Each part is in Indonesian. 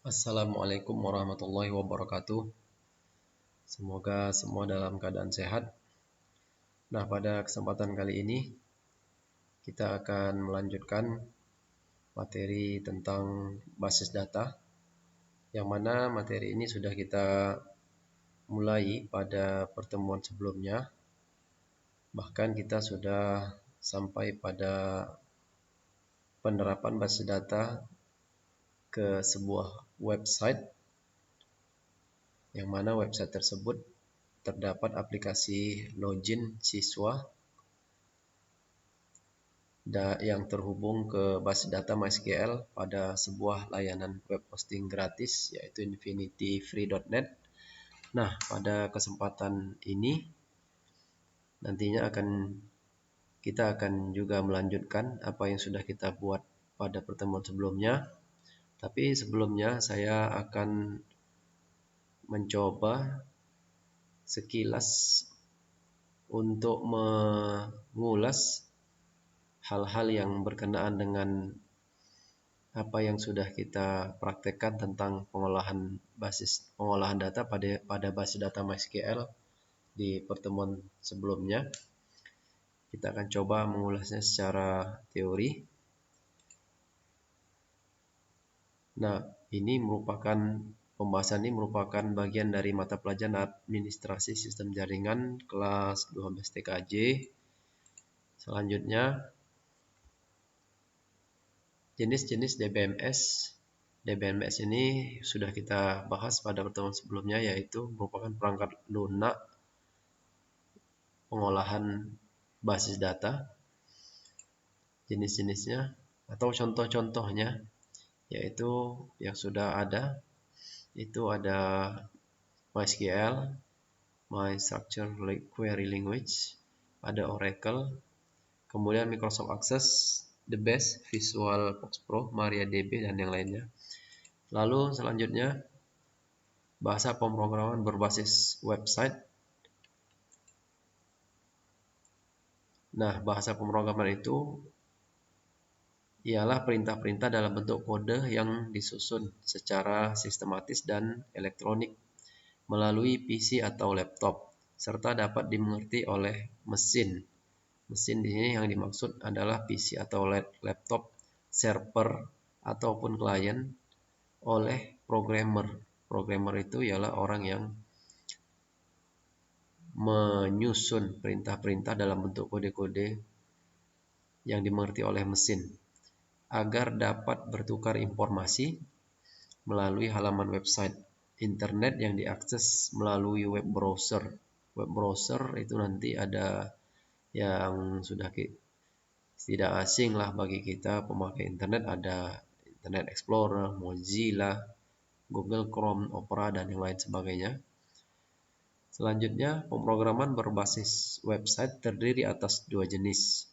Assalamualaikum warahmatullahi wabarakatuh. Semoga semua dalam keadaan sehat. Nah, pada kesempatan kali ini kita akan melanjutkan materi tentang basis data, yang mana materi ini sudah kita mulai pada pertemuan sebelumnya. Bahkan kita sudah sampai pada penerapan basis data ke sebuah website, yang mana website tersebut terdapat aplikasi login siswa yang terhubung ke basis data MySQL pada sebuah layanan web hosting gratis, yaitu infinityfree.net. Nah, pada kesempatan ini nantinya kita akan juga melanjutkan apa yang sudah kita buat pada pertemuan sebelumnya. Tapi sebelumnya saya akan mencoba sekilas untuk mengulas hal-hal yang berkenaan dengan apa yang sudah kita praktekkan tentang pengolahan data pada basis data MySQL di pertemuan sebelumnya. Kita akan coba mengulasnya secara teori. Nah, pembahasan ini merupakan bagian dari mata pelajaran Administrasi Sistem Jaringan kelas 12 TKJ. Selanjutnya, jenis-jenis DBMS. DBMS ini sudah kita bahas pada pertemuan sebelumnya, yaitu merupakan perangkat lunak pengolahan basis data. Jenis-jenisnya atau contoh-contohnya yaitu yang sudah ada, itu ada MySQL, MyStructured Query Language, ada Oracle, kemudian Microsoft Access, The Best, Visual Box Pro, MariaDB, dan yang lainnya. Lalu selanjutnya, bahasa pemrograman berbasis website. Nah, bahasa pemrograman itu ialah perintah-perintah dalam bentuk kode yang disusun secara sistematis dan elektronik melalui PC atau laptop, serta dapat dimengerti oleh mesin. Mesin di sini yang dimaksud adalah PC atau laptop, server ataupun klien oleh programmer. Programmer itu ialah orang yang menyusun perintah-perintah dalam bentuk kode-kode yang dimengerti oleh mesin agar dapat bertukar informasi melalui halaman website internet yang diakses melalui web browser. Web browser itu nanti ada yang sudah tidak asing lah bagi kita pemakai internet, ada Internet Explorer, Mozilla, Google Chrome, Opera, dan yang lain sebagainya. Selanjutnya, pemrograman berbasis website terdiri atas dua jenis.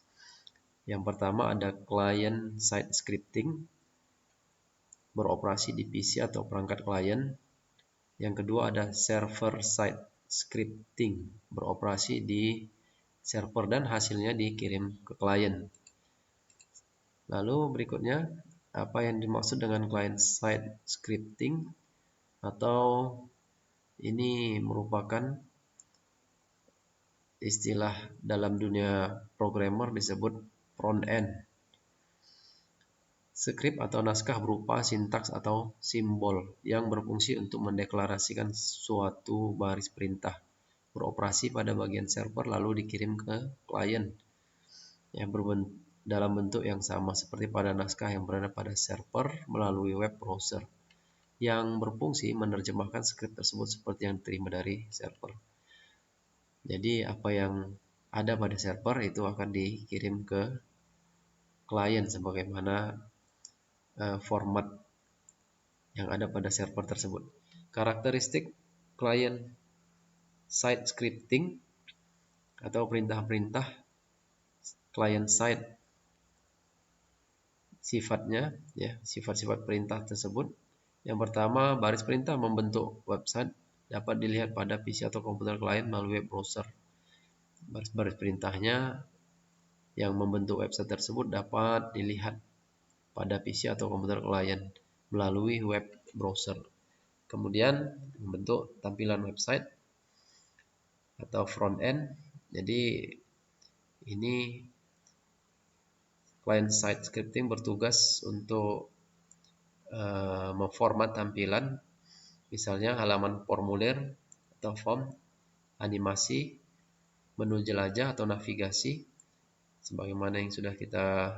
Yang pertama ada client-side scripting, beroperasi di PC atau perangkat klien. Yang kedua ada server-side scripting, beroperasi di server dan hasilnya dikirim ke klien. Lalu berikutnya, apa yang dimaksud dengan client-side scripting? Atau ini merupakan istilah dalam dunia programmer disebut front-end. Skrip atau naskah berupa sintaks atau simbol yang berfungsi untuk mendeklarasikan suatu baris perintah, beroperasi pada bagian server lalu dikirim ke klien yang dalam bentuk yang sama seperti pada naskah yang berada pada server melalui web browser, yang berfungsi menerjemahkan skrip tersebut seperti yang diterima dari server. Jadi apa yang ada pada server itu akan dikirim ke klien sebagaimana format yang ada pada server tersebut. Karakteristik client side scripting atau perintah-perintah client side, sifatnya ya, sifat-sifat perintah tersebut. Yang pertama, baris perintah membentuk website dapat dilihat pada PC atau komputer klien melalui web browser. Baris-baris perintahnya yang membentuk website tersebut dapat dilihat pada PC atau komputer klien melalui web browser. Kemudian membentuk tampilan website atau front end. Jadi ini client side scripting bertugas untuk memformat tampilan, misalnya halaman formulir atau form, animasi, menu jelajah atau navigasi, sebagaimana yang sudah kita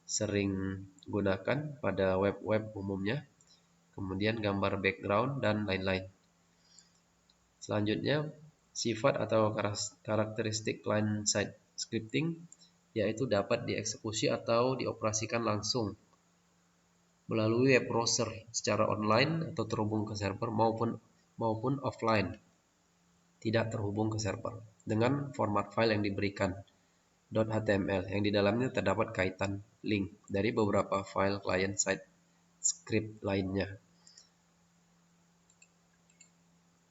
sering gunakan pada web-web umumnya. Kemudian gambar background dan lain-lain. Selanjutnya, sifat atau karakteristik client-side scripting yaitu dapat dieksekusi atau dioperasikan langsung melalui web browser secara online atau terhubung ke server maupun offline, tidak terhubung ke server, dengan format file yang diberikan .html yang di dalamnya terdapat kaitan link dari beberapa file client-side script lainnya.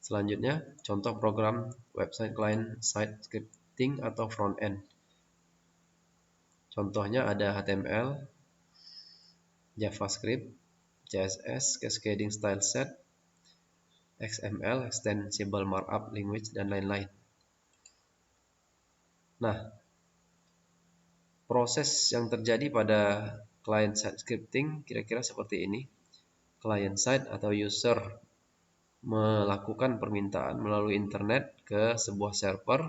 Selanjutnya, contoh program website client-side scripting atau front-end. Contohnya ada HTML, JavaScript, CSS, Cascading Style Set, XML, Extensible Markup Language, dan lain-lain. Nah, proses yang terjadi pada client-side scripting kira-kira seperti ini. Client-side atau user melakukan permintaan melalui internet ke sebuah server,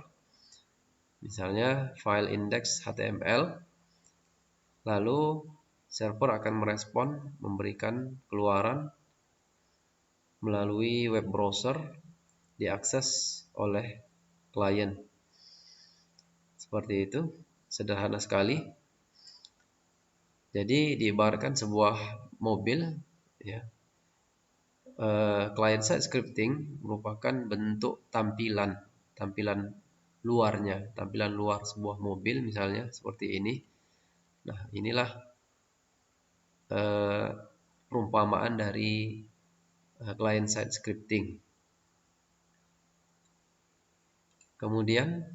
misalnya file index HTML, lalu server akan merespon memberikan keluaran melalui web browser diakses oleh klien. Seperti itu, sederhana sekali. Jadi diibaratkan sebuah mobil, ya. Client-side scripting merupakan bentuk tampilan luarnya, tampilan luar sebuah mobil misalnya seperti ini. Nah, inilah perumpamaan dari client-side scripting. Kemudian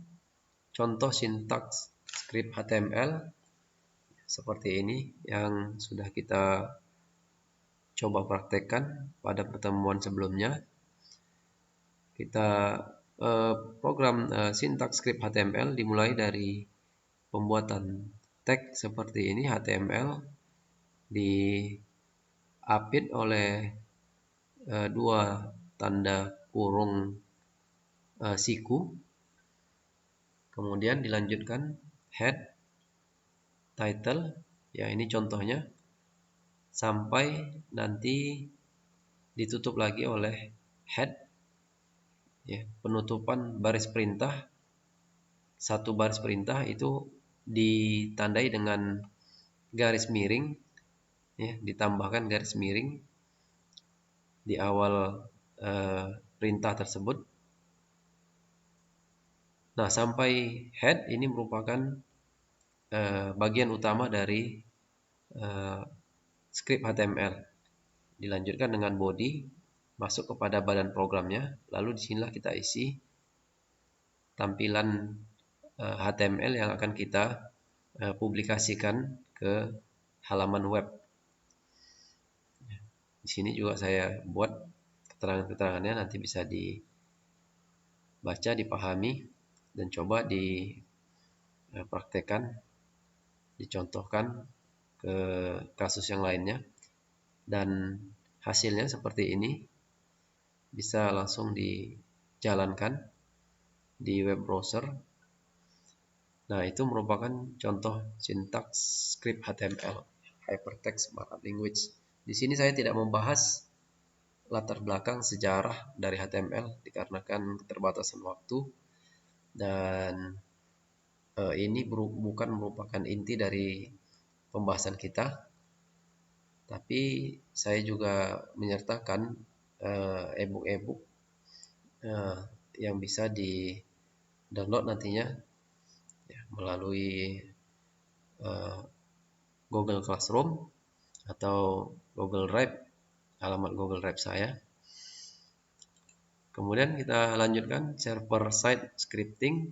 contoh sintaks script HTML seperti ini yang sudah kita coba praktekkan pada pertemuan sebelumnya. Kita program sintaks script HTML dimulai dari pembuatan tag seperti ini. HTML diapit oleh dua tanda kurung siku, kemudian dilanjutkan head, title, ya ini contohnya, sampai nanti ditutup lagi oleh head, ya, penutupan baris perintah. Satu baris perintah itu ditandai dengan garis miring, ya, ditambahkan garis miring di awal perintah tersebut. Nah, sampai head ini merupakan bagian utama dari script HTML. Dilanjutkan dengan body, masuk kepada badan programnya, lalu disinilah kita isi tampilan HTML yang akan kita publikasikan ke halaman web. Di sini juga saya buat keterangan-keterangannya, nanti bisa dibaca, dipahami, dan coba dipraktekkan, dicontohkan ke kasus yang lainnya, dan hasilnya seperti ini, bisa langsung dijalankan di web browser. Nah, itu merupakan contoh sintaks script HTML, Hypertext Markup Language. Di sini saya tidak membahas latar belakang sejarah dari HTML dikarenakan keterbatasan waktu, dan ini bukan merupakan inti dari pembahasan kita. Tapi saya juga menyertakan e-book yang bisa di-download nantinya, ya, melalui Google Classroom atau Google Drive, alamat Google Drive saya. Kemudian kita lanjutkan server side scripting,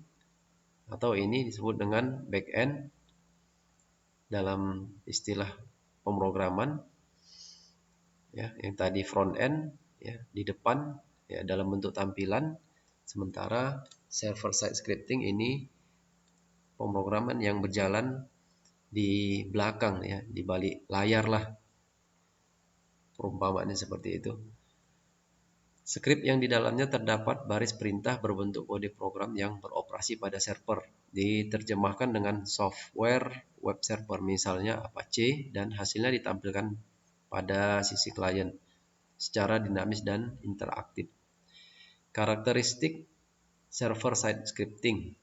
atau ini disebut dengan backend dalam istilah pemrograman. ya, yang tadi front end ya di depan ya dalam bentuk tampilan, sementara server side scripting ini pemrograman yang berjalan di belakang ya, di balik layar lah, perumpamaannya seperti itu. Skrip yang di dalamnya terdapat baris perintah berbentuk kode program yang beroperasi pada server, diterjemahkan dengan software web server, misalnya Apache, dan hasilnya ditampilkan pada sisi klien secara dinamis dan interaktif. Karakteristik server side scripting,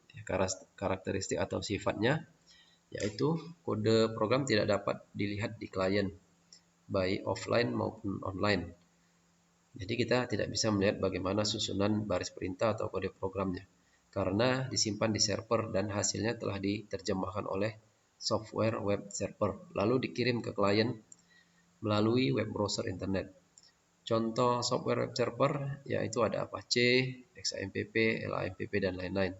karakteristik atau sifatnya yaitu kode program tidak dapat dilihat di klien baik offline maupun online. Jadi kita tidak bisa melihat bagaimana susunan baris perintah atau kode programnya karena disimpan di server dan hasilnya telah diterjemahkan oleh software web server lalu dikirim ke klien melalui web browser internet. Contoh software web server yaitu ada Apache, XAMPP, LAMPP, dan lain-lain.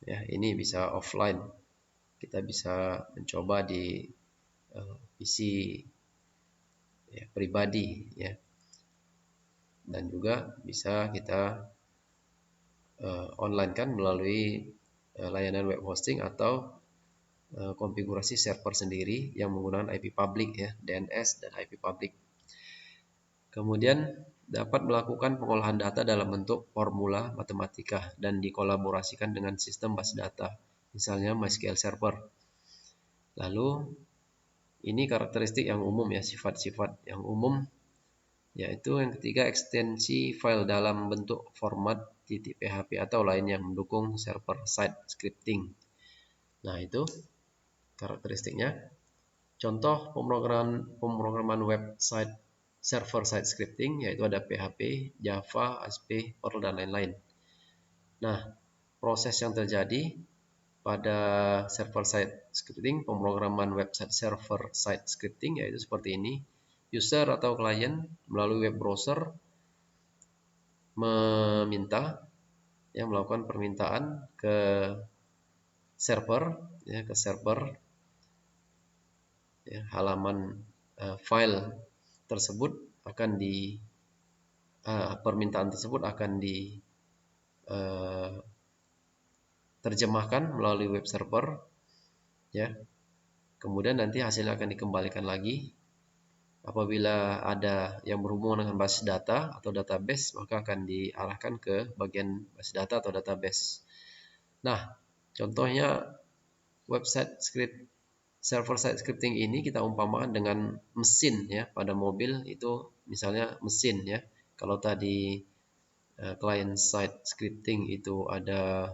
Ya, ini bisa offline. Kita bisa mencoba di PC ya, pribadi ya. Dan juga bisa kita online kan melalui layanan web hosting atau konfigurasi server sendiri yang menggunakan IP public ya, DNS dan IP public. Kemudian dapat melakukan pengolahan data dalam bentuk formula matematika dan dikolaborasikan dengan sistem basis data, misalnya MySQL Server. Lalu ini karakteristik yang umum ya, sifat-sifat yang umum, yaitu yang ketiga ekstensi file dalam bentuk format .php atau lain yang mendukung server side scripting. Nah, itu karakteristiknya. Contoh pemrograman website server side scripting yaitu ada PHP, Java, ASP, Perl, dan lain-lain. Nah, proses yang terjadi pada server side scripting, pemrograman website server side scripting yaitu seperti ini. User atau klien melalui web browser melakukan permintaan ke server ya, ya, halaman file tersebut akan permintaan tersebut akan diterjemahkan melalui web server ya. Kemudian nanti hasilnya akan dikembalikan lagi. Apabila ada yang berhubungan dengan basis data atau database, maka akan diarahkan ke bagian basis data atau database. Nah, contohnya website script server side scripting ini kita umpamakan dengan mesin ya, pada mobil itu misalnya mesin ya. Kalau tadi client side scripting itu ada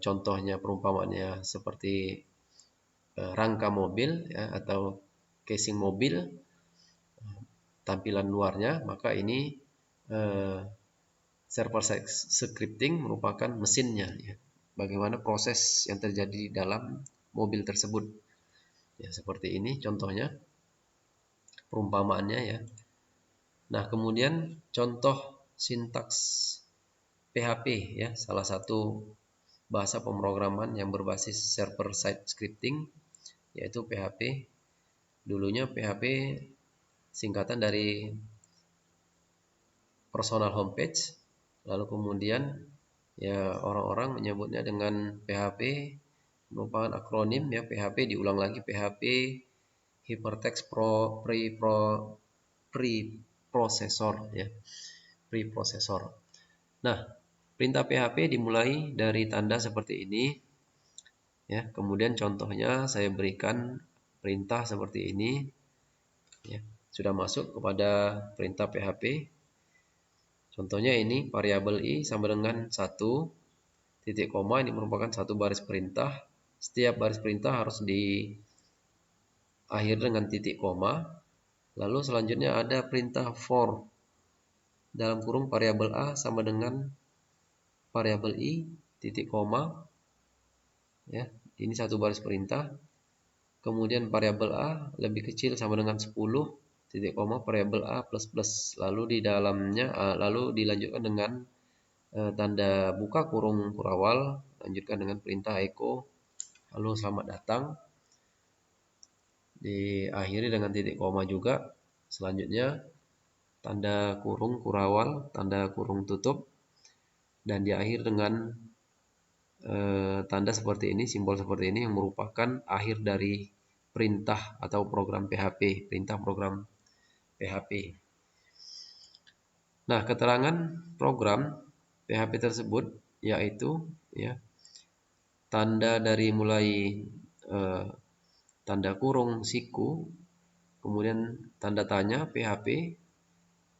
contohnya perumpamaannya seperti rangka mobil ya, atau casing mobil, tampilan luarnya, maka ini server side scripting merupakan mesinnya ya. Bagaimana proses yang terjadi di dalam mobil tersebut. Ya, seperti ini contohnya perumpamaannya ya. Nah, kemudian contoh sintaks PHP ya, salah satu bahasa pemrograman yang berbasis server side scripting yaitu PHP. Dulunya PHP singkatan dari personal homepage, lalu kemudian ya orang-orang menyebutnya dengan PHP, merupakan akronim ya, PHP diulang lagi PHP Hypertext Preprocessor ya, preprocessor. Nah, perintah PHP dimulai dari tanda seperti ini ya. Kemudian contohnya saya berikan perintah seperti ini ya. Sudah masuk kepada perintah PHP. Contohnya ini variabel i sama dengan 1 titik koma, ini merupakan satu baris perintah. Setiap baris perintah harus diakhiri dengan titik koma. Lalu selanjutnya ada perintah for dalam kurung variabel a sama dengan variabel i titik koma ya. Ini satu baris perintah. Kemudian variabel a lebih kecil sama dengan 10 titik koma variabel a plus plus, lalu di dalamnya lalu dilanjutkan dengan tanda buka kurung kurawal, lanjutkan dengan perintah echo halo selamat datang, diakhiri dengan titik koma juga. Selanjutnya tanda kurung kurawal, tanda kurung tutup, dan diakhiri dengan tanda seperti ini, simbol seperti ini yang merupakan akhir dari perintah atau program PHP, perintah program PHP. Nah, keterangan program PHP tersebut yaitu ya tanda dari mulai tanda kurung siku, kemudian tanda tanya PHP,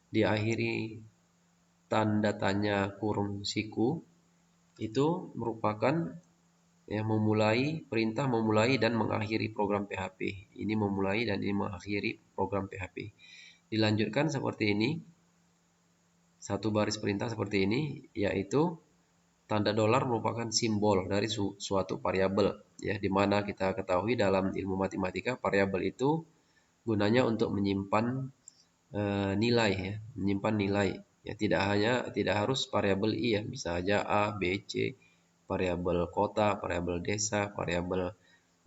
diakhiri tanda tanya kurung siku, itu merupakan ya memulai perintah memulai dan mengakhiri program PHP. Ini memulai dan ini mengakhiri program PHP. Dilanjutkan seperti ini. Satu baris perintah seperti ini, yaitu tanda dolar merupakan simbol dari suatu variabel, ya, di mana kita ketahui dalam ilmu matematika variabel itu gunanya untuk menyimpan nilai, ya, menyimpan nilai. Ya, tidak harus variabel i, ya, bisa saja a, b, c, variabel kota, variabel desa, variabel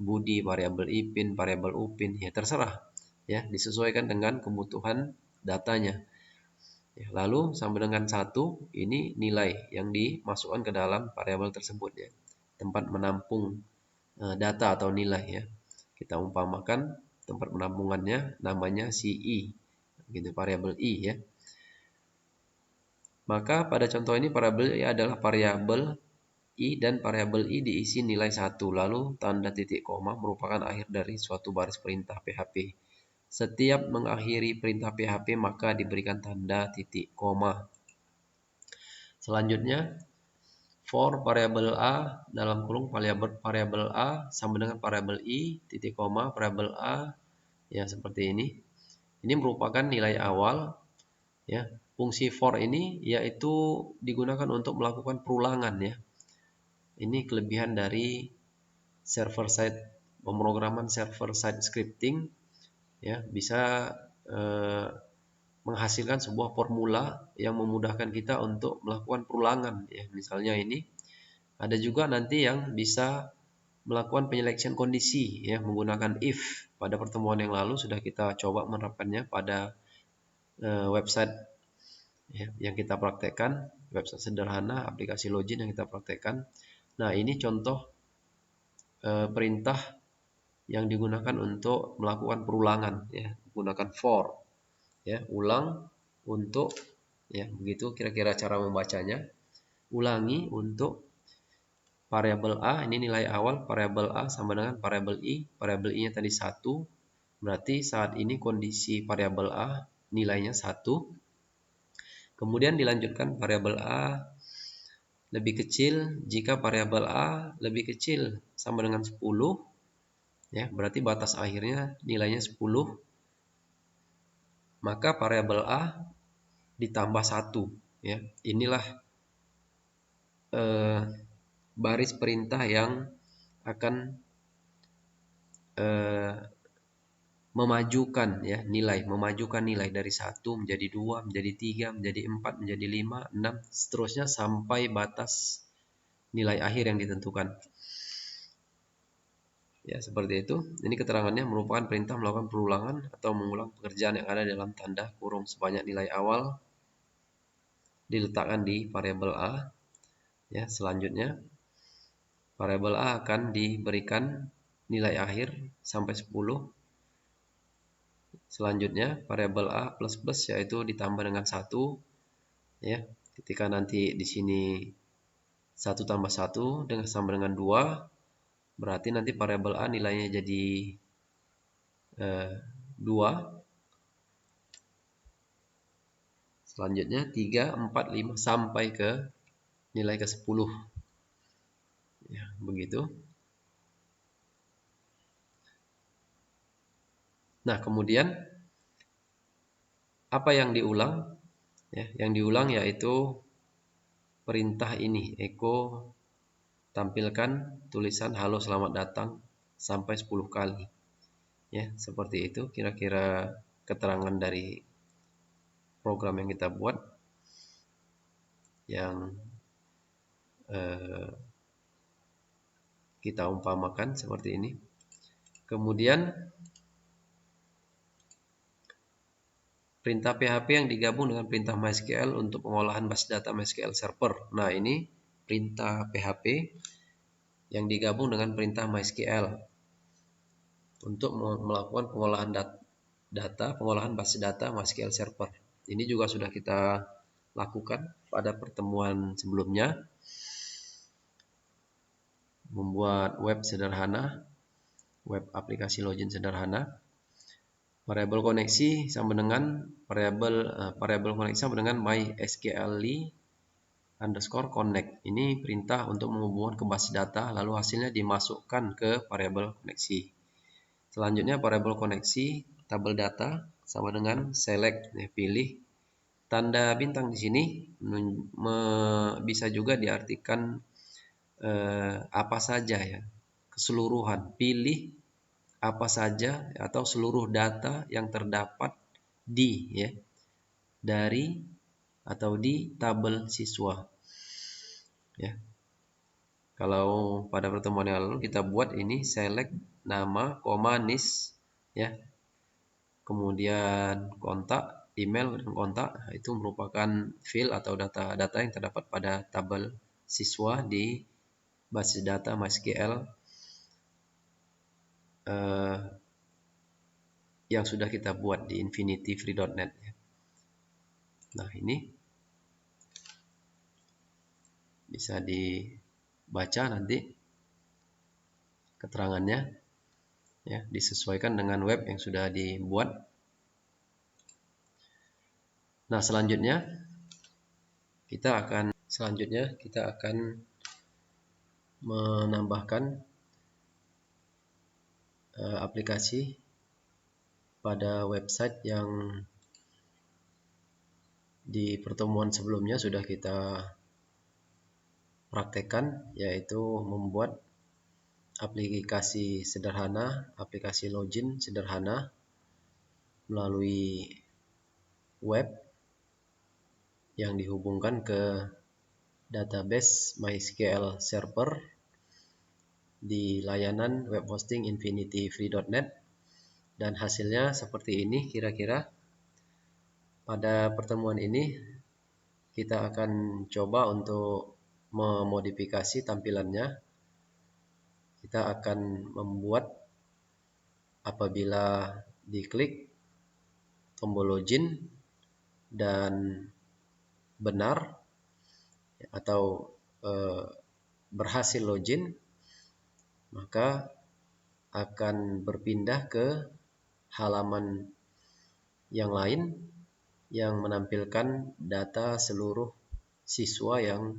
budi, variabel ipin, variabel upin, ya terserah, ya disesuaikan dengan kebutuhan datanya. Lalu sampai dengan 1 ini nilai yang dimasukkan ke dalam variabel tersebut, ya. Tempat menampung data atau nilai, ya. Kita umpamakan tempat penampungannya namanya si i. Gitu, variabel i, ya. Maka pada contoh ini variabel i adalah variabel i dan variabel i diisi nilai 1. Lalu tanda titik koma merupakan akhir dari suatu baris perintah PHP. Setiap mengakhiri perintah PHP maka diberikan tanda titik koma. Selanjutnya, for variabel a dalam kurung variabel a sama dengan variabel i titik koma variabel a, ya seperti ini. Ini merupakan nilai awal, ya. Fungsi for ini yaitu digunakan untuk melakukan perulangan, ya. Ini kelebihan dari server side pemrograman server side scripting, ya, bisa menghasilkan sebuah formula yang memudahkan kita untuk melakukan perulangan, ya. Misalnya ini ada juga nanti yang bisa melakukan penyeleksian kondisi, ya, menggunakan if. Pada pertemuan yang lalu sudah kita coba menerapkannya pada website, ya, yang kita praktekkan, website sederhana aplikasi login yang kita praktekkan. Nah, ini contoh perintah yang digunakan untuk melakukan perulangan, ya, menggunakan for, ya, ulang untuk, ya, begitu kira-kira cara membacanya. Ulangi untuk variabel a, ini nilai awal variabel a sama dengan variabel i nya tadi 1, berarti saat ini kondisi variabel a nilainya 1. Kemudian dilanjutkan variabel a lebih kecil jika variabel a lebih kecil sama dengan 10, ya, berarti batas akhirnya nilainya 10. Maka variabel a ditambah 1, ya. Inilah baris perintah yang akan memajukan, ya, memajukan nilai dari 1 menjadi 2, menjadi 3, menjadi 4, menjadi 5, 6, seterusnya sampai batas nilai akhir yang ditentukan. Ya, seperti itu. Ini keterangannya merupakan perintah melakukan perulangan atau mengulang pekerjaan yang ada dalam tanda kurung sebanyak nilai awal diletakkan di variabel a. Ya, selanjutnya variabel a akan diberikan nilai akhir sampai 10. Selanjutnya variabel a plus plus yaitu ditambah dengan 1, ya. Ketika nanti di sini 1 tambah 1 dengan sama dengan 2, berarti nanti variabel a nilainya jadi 2. Selanjutnya 3, 4, 5 sampai ke nilai ke 10. Ya, begitu. Nah, kemudian apa yang diulang? Ya, yang diulang yaitu perintah ini, echo tampilkan tulisan halo selamat datang sampai 10 kali. Ya, seperti itu kira-kira keterangan dari program yang kita buat, yang kita umpamakan seperti ini. Kemudian perintah PHP yang digabung dengan perintah MySQL untuk pengolahan basis data MySQL server. Nah, ini perintah PHP yang digabung dengan perintah MySQL untuk melakukan pengolahan pengolahan basis data MySQL server. Ini juga sudah kita lakukan pada pertemuan sebelumnya. Membuat web sederhana, web aplikasi login sederhana. Variabel koneksi sama dengan variabel koneksi sama dengan mysqli_connect. Ini perintah untuk menghubungkan ke basis data lalu hasilnya dimasukkan ke variabel koneksi. Selanjutnya variabel koneksi tabel data sama dengan select, pilih. Tanda bintang di sini bisa juga diartikan apa saja ya, keseluruhan. Pilih apa saja atau seluruh data yang terdapat dari atau di tabel siswa. Ya. Kalau pada pertemuan yang lalu kita buat ini select nama, nis, ya. Kemudian kontak, email dan kontak, itu merupakan field atau data-data yang terdapat pada tabel siswa di basis data MySQL yang sudah kita buat di infinityfree.net. Nah, ini bisa dibaca nanti keterangannya, ya, disesuaikan dengan web yang sudah dibuat. Nah, selanjutnya kita akan menambahkan aplikasi pada website yang di pertemuan sebelumnya sudah kita praktekkan, yaitu membuat aplikasi sederhana, aplikasi login sederhana melalui web yang dihubungkan ke database MySQL server di layanan web hosting infinityfree.net, dan hasilnya seperti ini kira-kira. Pada pertemuan ini kita akan coba untuk memodifikasi tampilannya. Kita akan membuat apabila diklik tombol login dan benar atau berhasil login, maka akan berpindah ke halaman yang lain yang menampilkan data seluruh siswa yang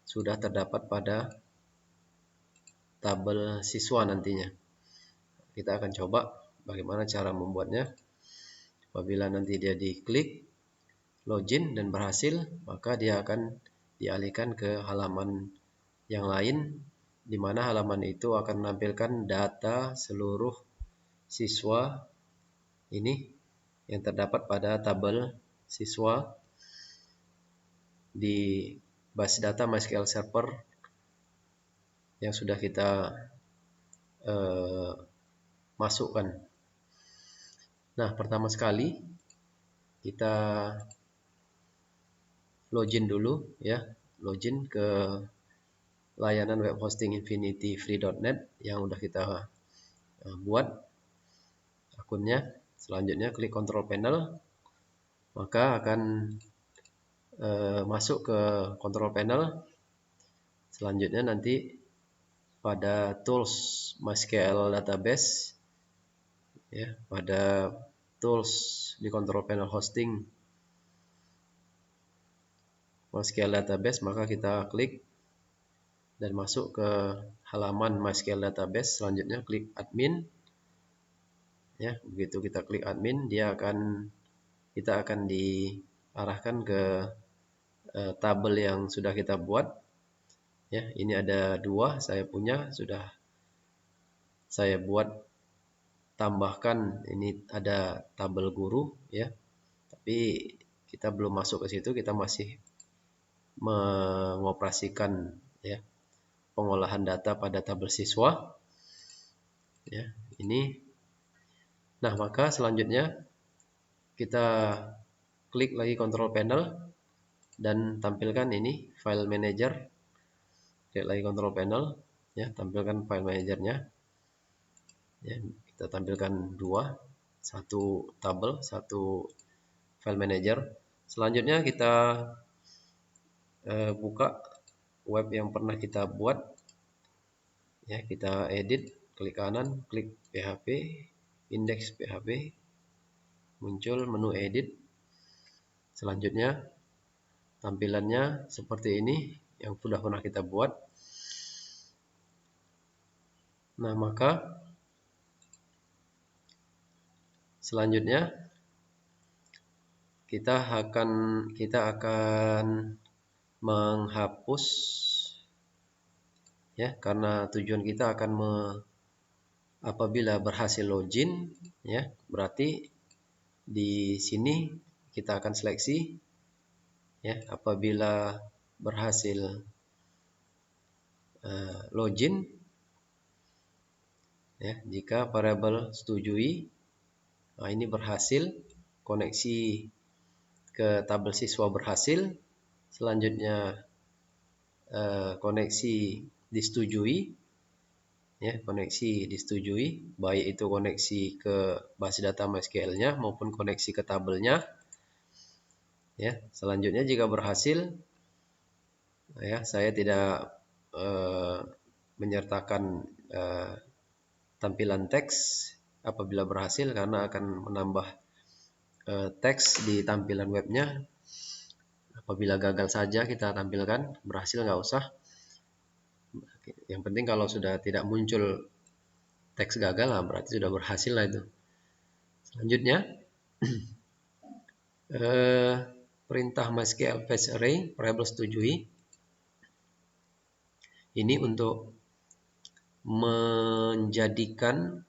sudah terdapat pada tabel siswa nantinya. Kita akan coba bagaimana cara membuatnya. Apabila nanti dia diklik login dan berhasil, maka dia akan dialihkan ke halaman yang lain, di mana halaman itu akan menampilkan data seluruh siswa ini yang terdapat pada tabel siswa di basis data MySQL server yang sudah kita masukkan. Nah, pertama sekali kita login dulu, ya, login ke layanan web hosting infinityfree.net yang udah kita buat akunnya. Selanjutnya klik control panel, maka akan masuk ke control panel. Selanjutnya nanti pada tools MySQL database, ya, pada tools di control panel hosting MySQL database, maka kita klik dan masuk ke halaman MySQL database. Selanjutnya klik admin, ya. Begitu kita klik admin, kita akan diarahkan ke tabel yang sudah kita buat, ya. Ini ada 2, saya punya sudah saya buat, tambahkan ini ada tabel guru, ya, tapi kita belum masuk ke situ, kita masih mengoperasikan, ya, pengolahan data pada tabel siswa, ya, ini. Nah, maka selanjutnya kita klik lagi control panel dan tampilkan ini file manager. Klik lagi control panel, ya, tampilkan file manajernya. Ya, kita tampilkan dua, satu tabel, satu file manager. Selanjutnya kita buka web yang pernah kita buat. Ya, kita edit, klik kanan, klik PHP, index PHP, muncul menu edit. Selanjutnya tampilannya seperti ini yang sudah pernah kita buat. Nah, maka selanjutnya kita akan menghapus, ya, karena tujuan kita akan apabila berhasil login, ya, berarti di sini kita akan seleksi, ya, apabila berhasil login, ya, jika variabel setujui, nah ini berhasil, koneksi ke tabel siswa berhasil. Selanjutnya koneksi disetujui, ya, koneksi disetujui, baik itu koneksi ke base data MySQL-nya maupun koneksi ke tabelnya. Ya, selanjutnya jika berhasil, ya, saya tidak menyertakan tampilan teks apabila berhasil karena akan menambah teks di tampilan webnya. Apabila gagal saja kita tampilkan, berhasil nggak usah. Yang penting kalau sudah tidak muncul teks gagal, lah berarti sudah berhasil lah itu. Selanjutnya perintah MySQL fetch array variable setujui. Ini untuk menjadikan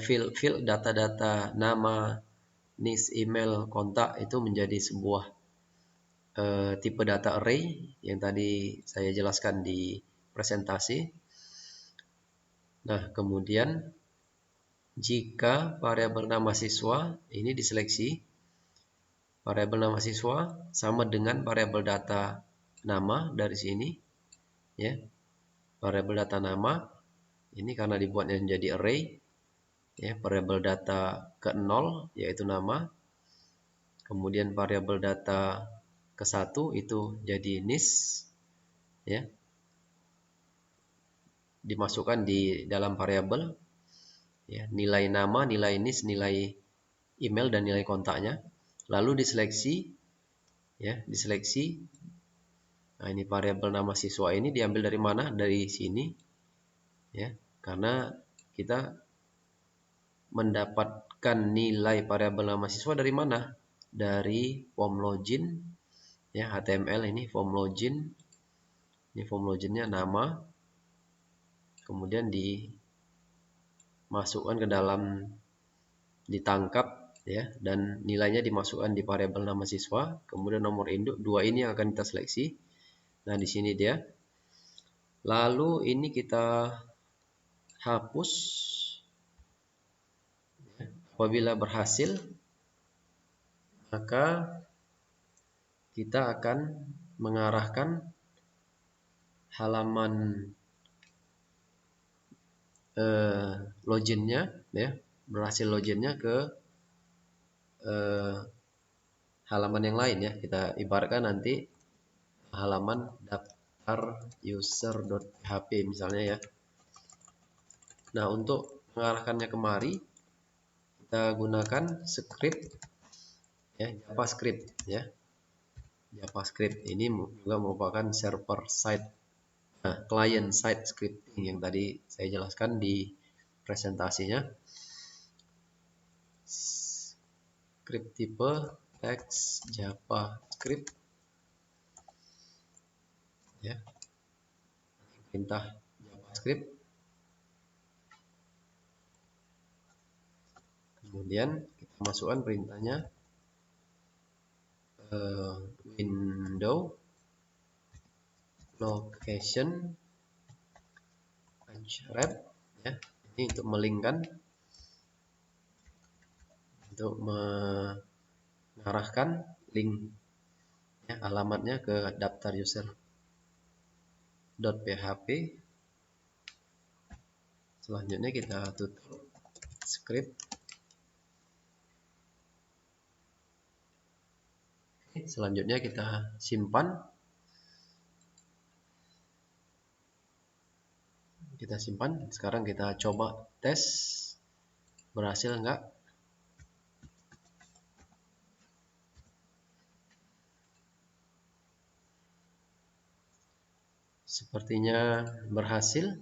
field data-data nama, NIS, email, kontak itu menjadi sebuah tipe data array yang tadi saya jelaskan di presentasi. Nah, kemudian jika variabel nama siswa ini diseleksi, variabel nama siswa sama dengan variabel data nama dari sini, ya. Variabel data nama ini karena dibuatnya menjadi array, ya, variabel data ke 0 yaitu nama. Kemudian variabel data ke 1 itu jadi NIS, ya. Dimasukkan di dalam variabel, ya, nilai nama, nilai NIS, nilai email dan nilai kontaknya. Lalu diseleksi, ya, diseleksi. Nah, ini variabel nama siswa ini diambil dari mana? Dari sini, ya, karena kita mendapatkan nilai variabel nama siswa dari mana? Dari form login, ya, HTML ini form login. Ini form loginnya nama, kemudian dimasukkan ke dalam, ditangkap, ya, dan nilainya dimasukkan di variabel nama siswa. Kemudian nomor induk, dua ini yang akan kita seleksi. Nah, di sini dia. Lalu ini kita hapus. Apabila berhasil, maka kita akan mengarahkan halaman loginnya, ya, berhasil loginnya ke halaman yang lain, ya. Kita ibaratkan nanti halaman daftar user.php misalnya, ya. Nah, untuk mengarahkannya kemari kita gunakan script, ya, JavaScript, ya. JavaScript ini juga merupakan server side, client side scripting yang tadi saya jelaskan di presentasinya. Script tipe text JavaScript, ya, perintah JavaScript. Kemudian kita masukkan perintahnya window location href, ya, ini untuk untuk mengarahkan link ya, alamatnya ke daftar user.php. Selanjutnya kita tutup script. Selanjutnya kita simpan. Sekarang kita coba tes berhasil enggak. Sepertinya berhasil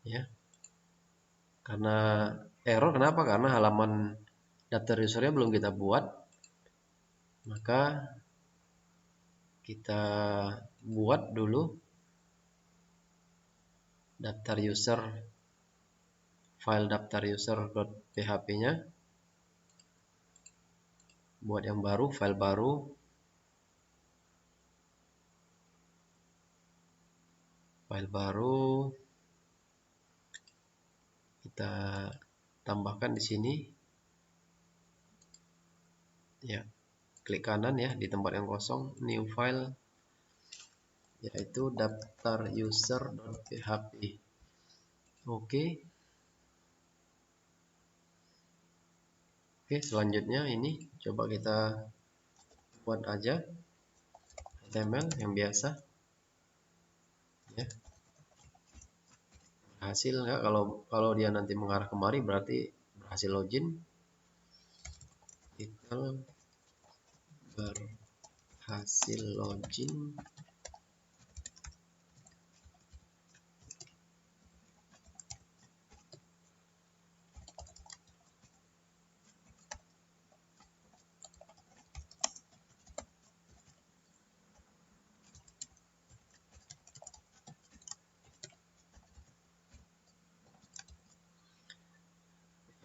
ya. Karena error, kenapa? Karena halaman daftar usernya belum kita buat. Maka kita buat dulu daftar user, file daftar user.php-nya. Buat yang baru, file baru. Kita tambahkan di sini. Ya, klik kanan ya di tempat yang kosong, new file, yaitu daftar user.php. Oke, selanjutnya ini coba kita buat aja HTML yang biasa ya. Berhasil nggak? Kalau dia nanti mengarah kemari berarti berhasil login. Kita berhasil login.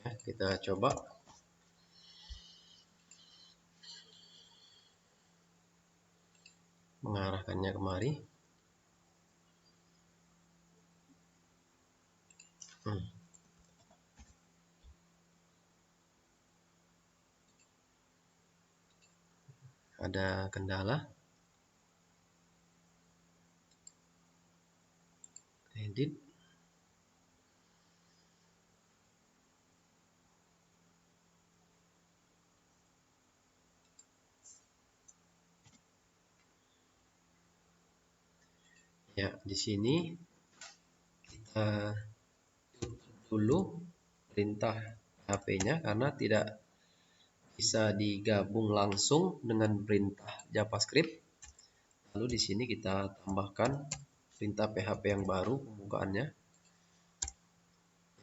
Ya, kita coba. Mengarahkannya kemari. Ada kendala. Edit. Ya, di sini kita tutup dulu perintah PHP-nya karena tidak bisa digabung langsung dengan perintah JavaScript. Lalu di sini kita tambahkan perintah PHP yang baru pembukaannya.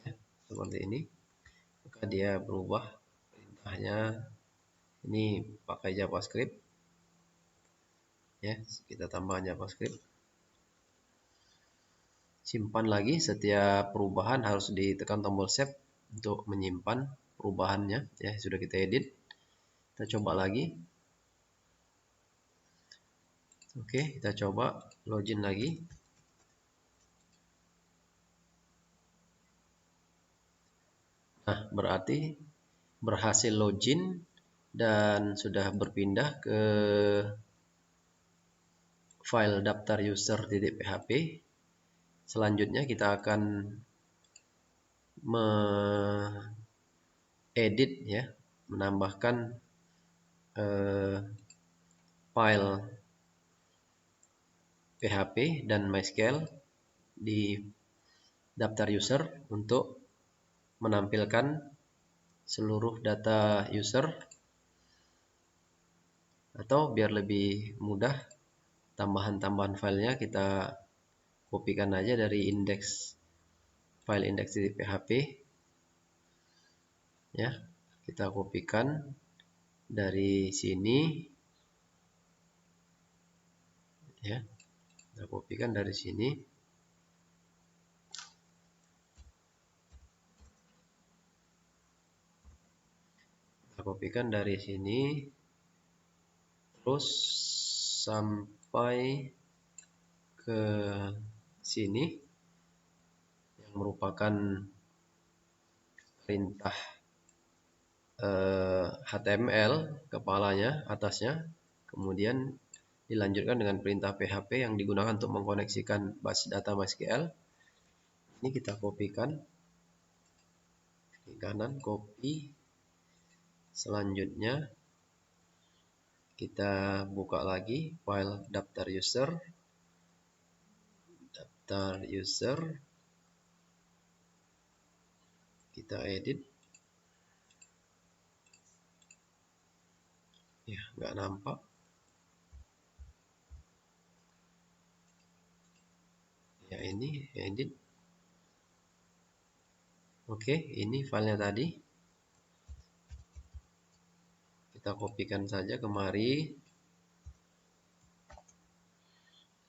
Ya, seperti ini. Maka dia berubah perintahnya. Ini pakai JavaScript. Ya, kita tambah JavaScript. Simpan lagi, setiap perubahan harus ditekan tombol save untuk menyimpan perubahannya. Ya, sudah kita edit. Kita coba lagi. Oke, kita coba login lagi. Nah, berarti berhasil login dan sudah berpindah ke file daftar user.php. Selanjutnya kita akan edit ya, menambahkan file PHP dan MySQL di daftar user untuk menampilkan seluruh data user, atau biar lebih mudah tambahan-tambahan filenya kita kopikan aja dari file index.php ya. Kita kopikan dari sini ya. Kita kopikan dari sini. Kita kopikan dari sini terus sampai ke sini yang merupakan perintah HTML kepalanya atasnya, kemudian dilanjutkan dengan perintah PHP yang digunakan untuk mengkoneksikan basis data MySQL. Ini kita kopikan, klik kanan, copy. Selanjutnya kita buka lagi file daftar user, kita edit. Ya, nggak nampak. Ya, ini edit. Oke, ini filenya tadi. Kita kopikan saja kemari.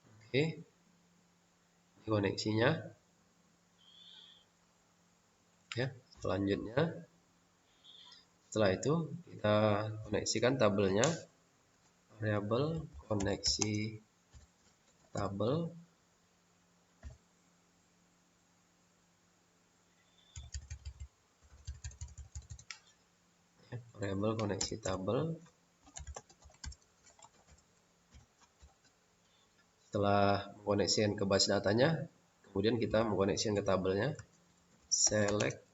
Oke, ini koneksinya. Ya, selanjutnya setelah itu kita koneksikan tabelnya, variabel koneksi tabel. Ya, variabel koneksi tabel. Setelah mengkoneksikan ke base datanya, kemudian kita mengkoneksikan ke tabelnya. Select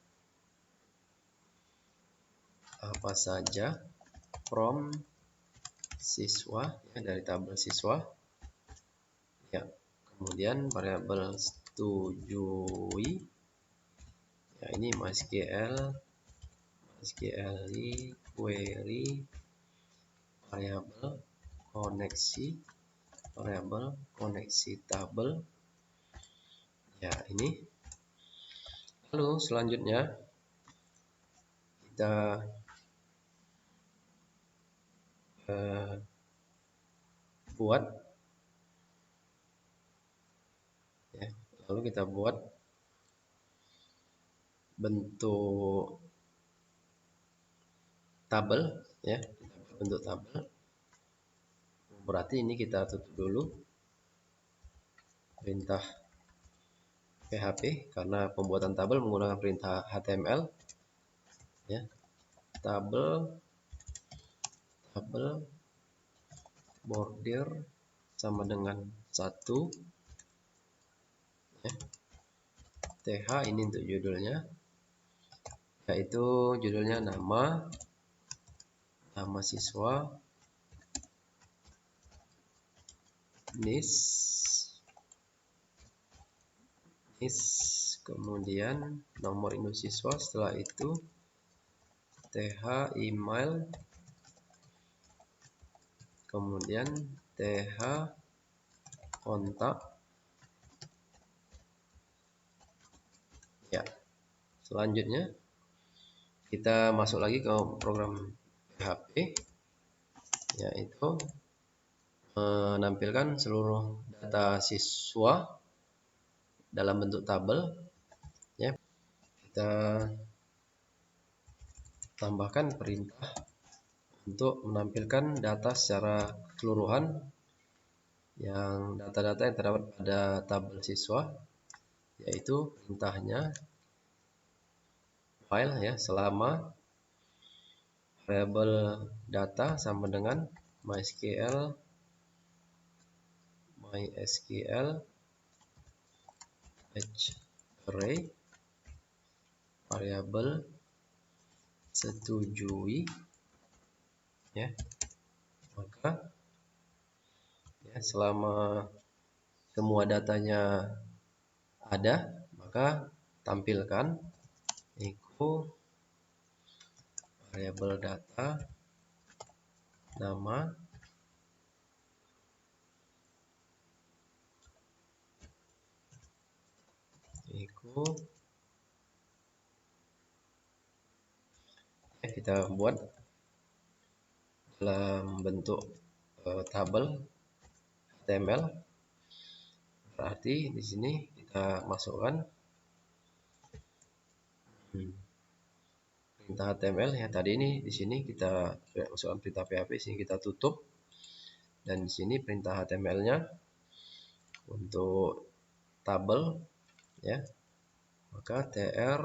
apa saja from siswa, ya, dari tabel siswa. Ya, kemudian variabel setujui. Ya, ini MySQL query variabel koneksi tabel. Ya, ini. Lalu selanjutnya kita buat, ya, lalu kita buat bentuk tabel, ya, bentuk tabel. Berarti ini kita tutup dulu perintah PHP karena pembuatan tabel menggunakan perintah HTML. Ya, tabel border sama dengan 1. Ya. TH ini untuk judulnya, yaitu judulnya nama siswa, NIS, kemudian nomor induk siswa. Setelah itu TH email, kemudian TH kontak. Ya, selanjutnya kita masuk lagi ke program PHP, yaitu menampilkan seluruh data siswa dalam bentuk tabel. Ya, kita tambahkan perintah untuk menampilkan data secara keseluruhan, yang data-data yang terdapat pada tabel siswa, yaitu perintahnya file, ya, selama variabel data sama dengan MySQL array variabel setujui, ya, maka, ya, selama semua datanya ada, maka tampilkan echo variabel data nama echo. Ya, kita buat dalam bentuk tabel HTML. Berarti di sini kita masukkan perintah HTML, ya, tadi ini di sini kita masukkan perintah PHP, sini kita tutup, dan di sini perintah HTML-nya untuk tabel, ya, maka tr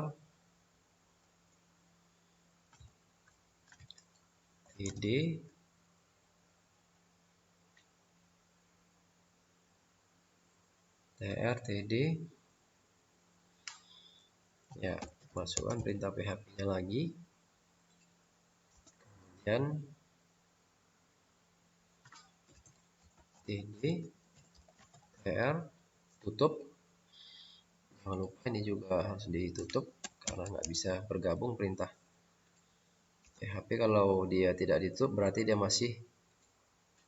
td, tr, td. Ya, masukkan perintah php-nya lagi. Kemudian td, tr, tutup. Jangan lupa ini juga harus ditutup karena nggak bisa bergabung perintah php. Kalau dia tidak ditutup berarti dia masih,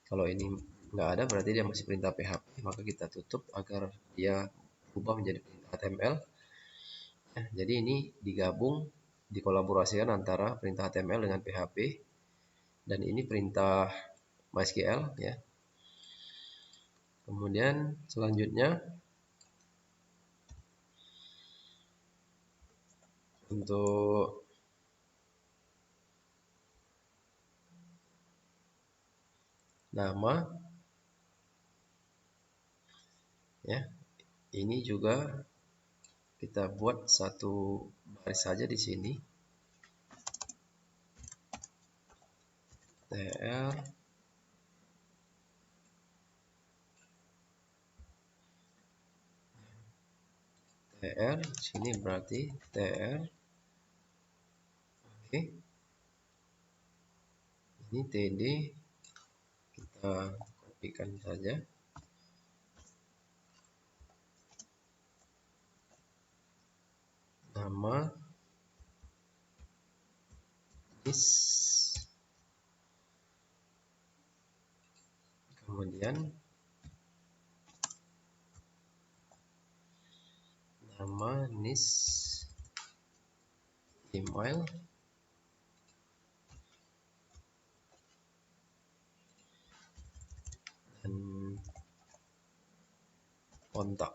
kalau ini nggak ada berarti dia masih perintah php, maka kita tutup agar dia berubah menjadi perintah html. Nah, jadi ini digabung, dikolaborasikan antara perintah html dengan php, dan ini perintah MySQL ya. Kemudian selanjutnya untuk nama ya, ini juga kita buat satu baris saja di sini. tr, tr, sini berarti tr. Oke. Ini td kita kopikan saja. Nama is, kemudian nama nis, email, dan kontak.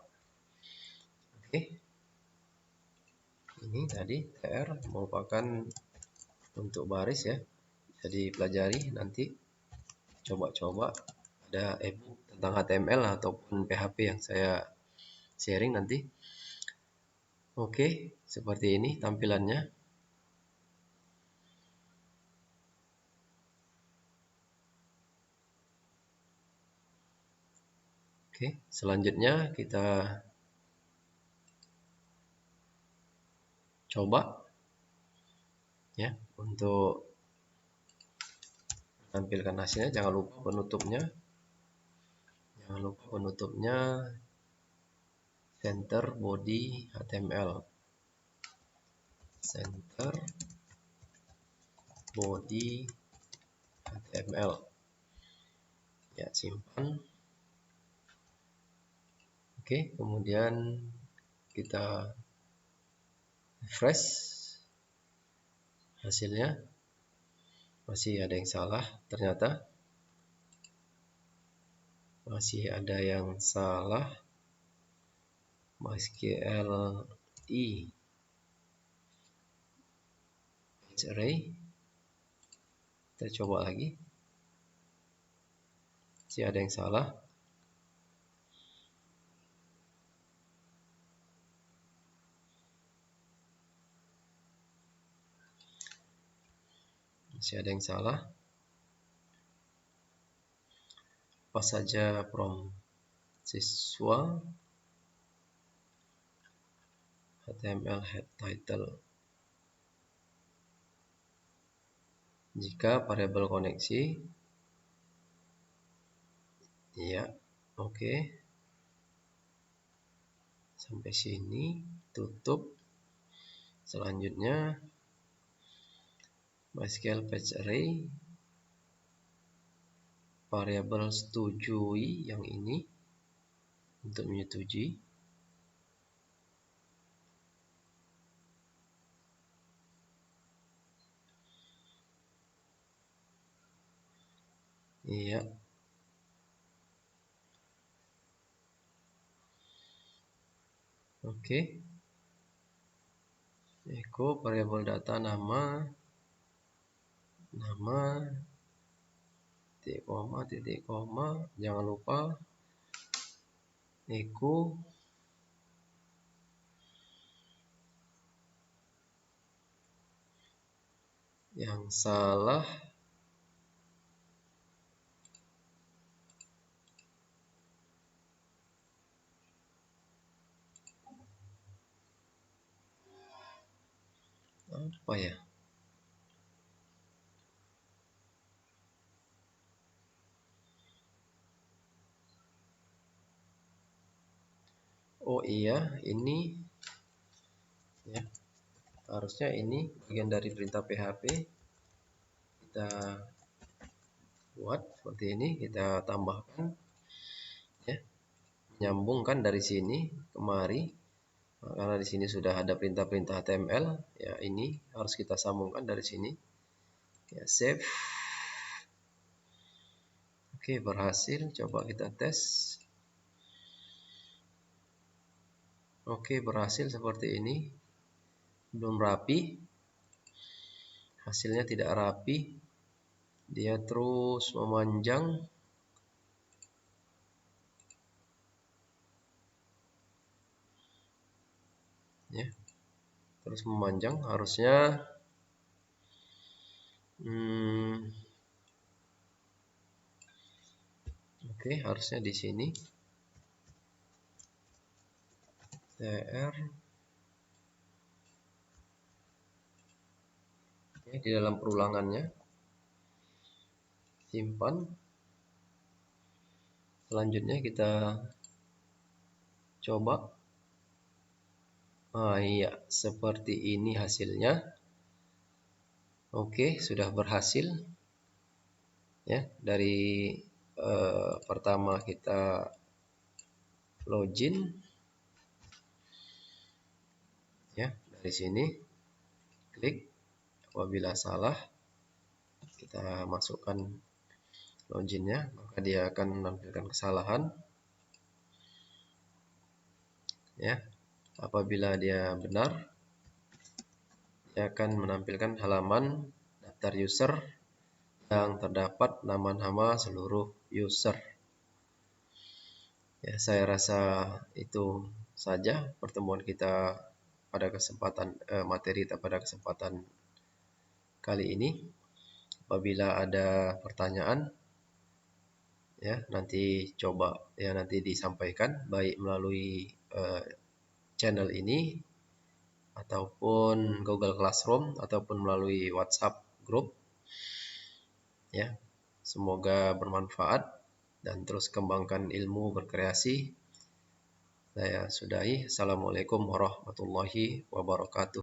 Oke, ini tadi tr merupakan untuk baris ya, jadi pelajari nanti, coba-coba ada ebook tentang HTML ataupun PHP yang saya sharing nanti. Oke, seperti ini tampilannya. Oke, selanjutnya kita coba ya untuk tampilkan hasilnya. Jangan lupa penutupnya, center body HTML, center body HTML ya, simpan. Oke, kemudian kita refresh, hasilnya masih ada yang salah, ternyata masih ada yang salah. MySQL page array, kita coba lagi, masih ada yang salah. Masih ada yang salah. Pas saja from siswa HTML head title. Jika variabel koneksi, ya, oke. Sampai sini, tutup. Selanjutnya MySQL page array, variabel setujui yang ini untuk menyetujui. Iya. Oke. Echo variabel data nama, titik koma, jangan lupa echo yang salah Apa ya? Oh iya, ini ya, harusnya ini bagian dari perintah PHP. Kita buat seperti ini, kita tambahkan ya, menyambungkan dari sini kemari. Karena di sini sudah ada perintah-perintah HTML, ya ini harus kita sambungkan dari sini. Ya, save. Oke, berhasil. Coba kita tes. Oke, berhasil seperti ini. Belum rapi. Hasilnya tidak rapi. Dia terus memanjang. Ya. Terus memanjang, harusnya oke, harusnya di sini tr ya, di dalam perulangannya simpan. Selanjutnya kita coba. Iya, seperti ini hasilnya. Oke, sudah berhasil ya. Dari pertama kita login ya, dari sini klik. Apabila salah, kita masukkan loginnya, maka dia akan menampilkan kesalahan ya. Apabila dia benar, dia akan menampilkan halaman daftar user yang terdapat nama-nama seluruh user. Ya, saya rasa itu saja pertemuan kita pada kesempatan materi pada kesempatan kali ini. Apabila ada pertanyaan ya, nanti coba ya, nanti disampaikan baik melalui channel ini ataupun Google Classroom ataupun melalui WhatsApp group ya. Semoga bermanfaat dan terus kembangkan ilmu berkreasi. Saya sudahi. Assalamualaikum warahmatullahi wabarakatuh.